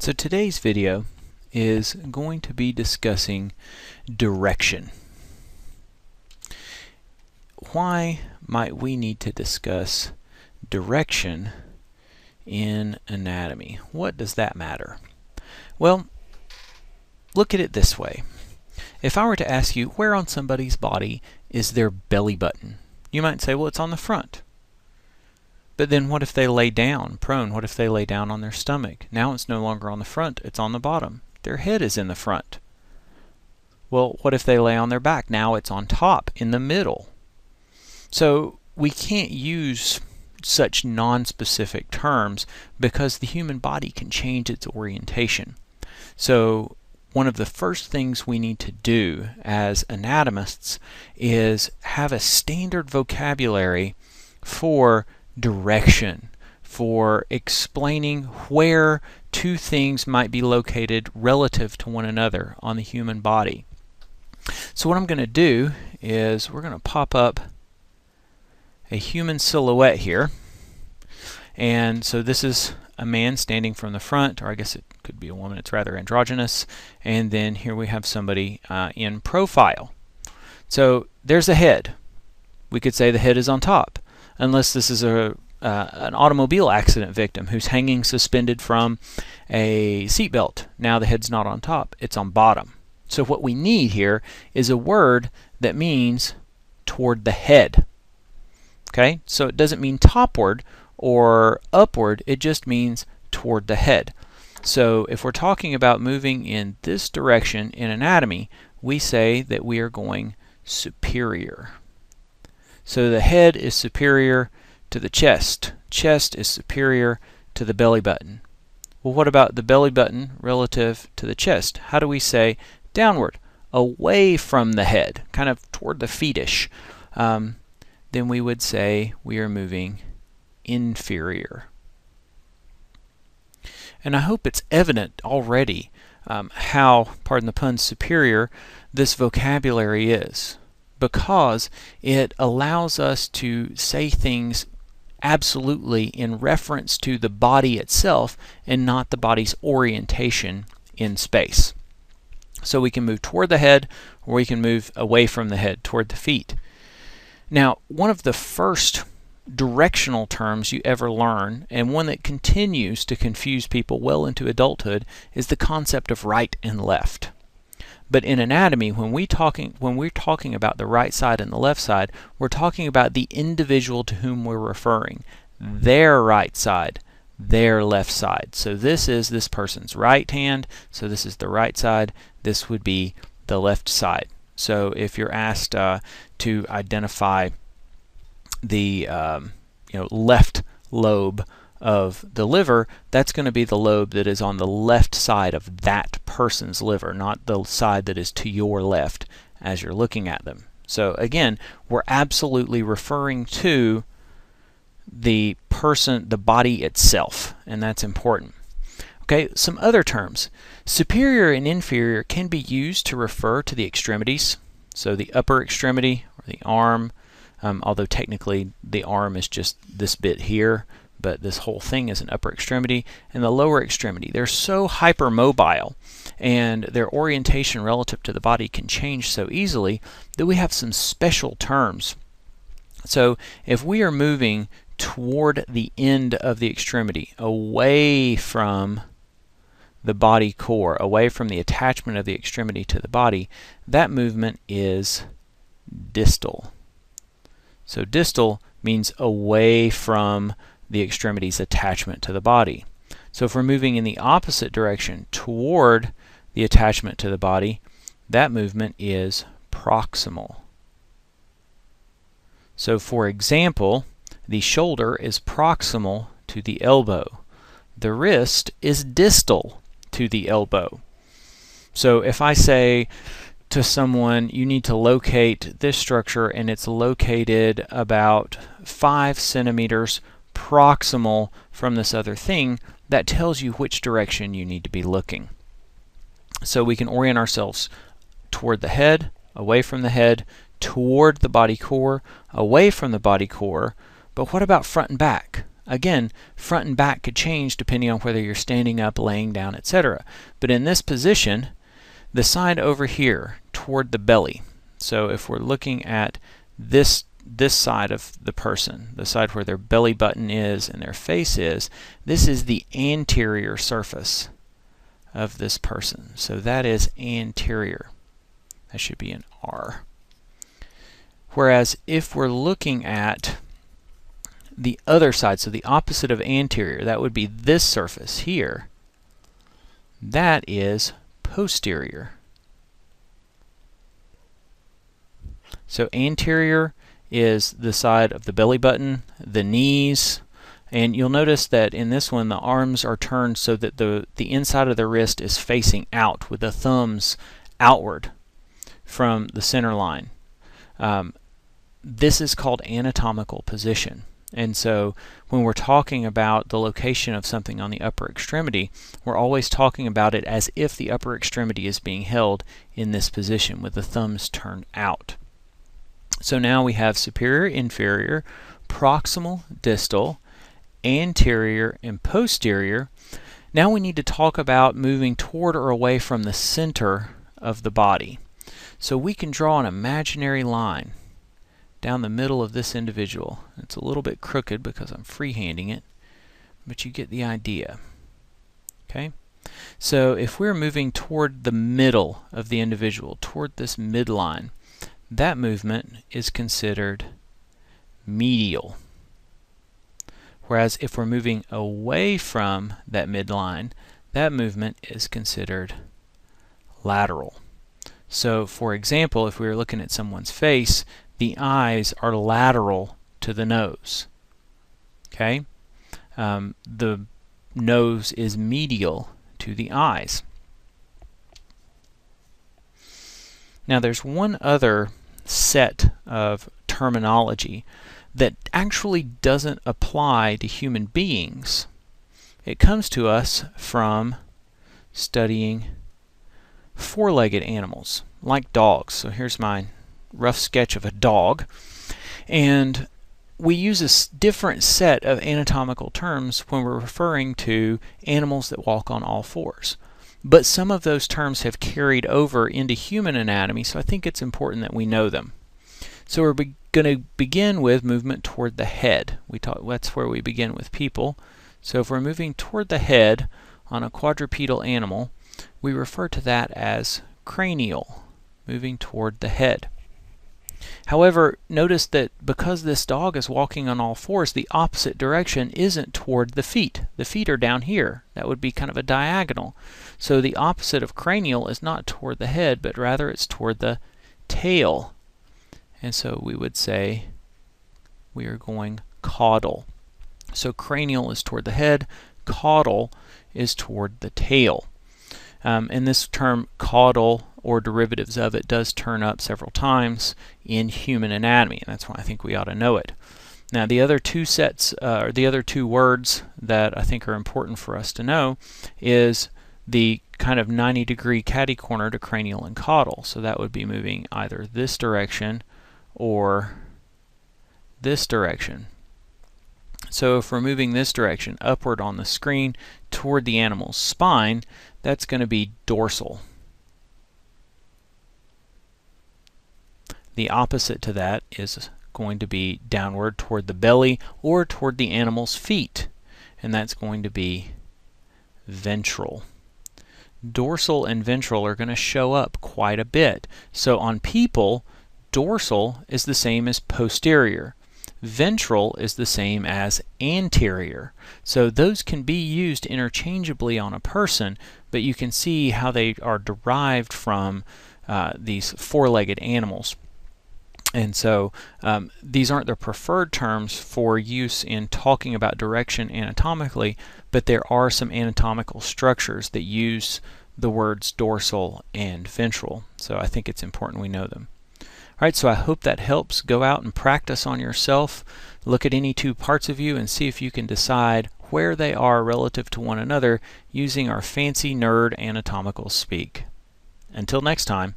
So today's video is going to be discussing direction. Why might we need to discuss direction in anatomy? What does that matter? Well, look at it this way. If I were to ask you where on somebody's body is their belly button, you might say, well, it's on the front. But then what if they lay down prone? What if they lay down on their stomach? Now it's no longer on the front, it's on the bottom. Their head is in the front. Well, what if they lay on their back? Now it's on top, in the middle. So we can't use such non-specific terms because the human body can change its orientation. So one of the first things we need to do as anatomists is have a standard vocabulary for direction, for explaining where two things might be located relative to one another on the human body. So what I'm going to do is we're going to pop up a human silhouette here, and so this is a man standing from the front, or I guess it could be a woman, it's rather androgynous, and then here we have somebody in profile. So there's the head. We could say the head is on top, unless this is an automobile accident victim who's hanging suspended from a seatbelt. Now the head's not on top, it's on bottom. So what we need here is a word that means toward the head. Okay, so it doesn't mean topward or upward, it just means toward the head. So if we're talking about moving in this direction in anatomy, we say that we are going superior. So the head is superior to the chest. Chest is superior to the belly button. Well, what about the belly button relative to the chest? How do we say downward, away from the head, kind of toward the feetish? Then we would say we are moving inferior. And I hope it's evident already how, pardon the pun, superior this vocabulary is, because it allows us to say things absolutely in reference to the body itself and not the body's orientation in space. So we can move toward the head, or we can move away from the head toward the feet. Now, one of the first directional terms you ever learn, and one that continues to confuse people well into adulthood, is the concept of right and left. But in anatomy, when we're talking about the right side and the left side, we're talking about the individual to whom we're referring. Their right side, their left side. So this is this person's right hand, so this is the right side, this would be the left side. So if you're asked to identify the left lobe of the liver, that's going to be the lobe that is on the left side of that person's liver, not the side that is to your left as you're looking at them. So again, we're absolutely referring to the person, the body itself, and that's important. Okay, some other terms. Superior and inferior can be used to refer to the extremities. So the upper extremity, or the arm, although technically the arm is just this bit here, but this whole thing is an upper extremity, and the lower extremity. They're so hypermobile, and their orientation relative to the body can change so easily that we have some special terms. So if we are moving toward the end of the extremity, away from the body core, away from the attachment of the extremity to the body, that movement is distal. So distal means away from the extremity's attachment to the body. So if we're moving in the opposite direction toward the attachment to the body, that movement is proximal. So for example, the shoulder is proximal to the elbow. The wrist is distal to the elbow. So if I say to someone, you need to locate this structure, and it's located about 5 centimeters proximal from this other thing, that tells you which direction you need to be looking. So we can orient ourselves toward the head, away from the head, toward the body core, away from the body core. But what about front and back? Again, front and back could change depending on whether you're standing up, laying down, etc. But in this position, the side over here toward the belly, so if we're looking at this side of the person, the side where their belly button is and their face is, this is the anterior surface of this person. So that is anterior. That should be an R. Whereas if we're looking at the other side, so the opposite of anterior, that would be this surface here, that is posterior. So anterior is the side of the belly button, the knees, and you'll notice that in this one the arms are turned so that the inside of the wrist is facing out with the thumbs outward from the center line. This is called anatomical position. And so when we're talking about the location of something on the upper extremity, we're always talking about it as if the upper extremity is being held in this position with the thumbs turned out. So now we have superior, inferior, proximal, distal, anterior, and posterior. Now we need to talk about moving toward or away from the center of the body. So we can draw an imaginary line down the middle of this individual. It's a little bit crooked because I'm freehanding it, but you get the idea. Okay? So if we're moving toward the middle of the individual, toward this midline, that movement is considered medial. Whereas if we're moving away from that midline, that movement is considered lateral. So for example, if we were looking at someone's face, the eyes are lateral to the nose. Okay? The nose is medial to the eyes. Now there's one other set of terminology that actually doesn't apply to human beings. It comes to us from studying four-legged animals, like dogs. So here's my rough sketch of a dog. And we use a different set of anatomical terms when we're referring to animals that walk on all fours. But some of those terms have carried over into human anatomy, so I think it's important that we know them. So we're going to begin with movement toward the head. That's where we begin with people. So if we're moving toward the head on a quadrupedal animal, we refer to that as cranial, moving toward the head. However, notice that because this dog is walking on all fours, the opposite direction isn't toward the feet. The feet are down here. That would be kind of a diagonal. So the opposite of cranial is not toward the head, but rather it's toward the tail. And so we would say we are going caudal. So cranial is toward the head, caudal is toward the tail. And this term caudal or derivatives of it does turn up several times in human anatomy, and that's why I think we ought to know it. Now the other two sets, or the other two words that I think are important for us to know is the kind of 90-degree catty-corner to cranial and caudal. So that would be moving either this direction or this direction. So if we're moving this direction upward on the screen toward the animal's spine, that's going to be dorsal. The opposite to that is going to be downward toward the belly or toward the animal's feet, and that's going to be ventral. Dorsal and ventral are going to show up quite a bit. So on people, dorsal is the same as posterior. Ventral is the same as anterior. So those can be used interchangeably on a person, but you can see how they are derived from these four-legged animals. And so these aren't the preferred terms for use in talking about direction anatomically, but there are some anatomical structures that use the words dorsal and ventral. So I think it's important we know them. Alright, so I hope that helps. Go out and practice on yourself. Look at any two parts of you and see if you can decide where they are relative to one another using our fancy nerd anatomical speak. Until next time.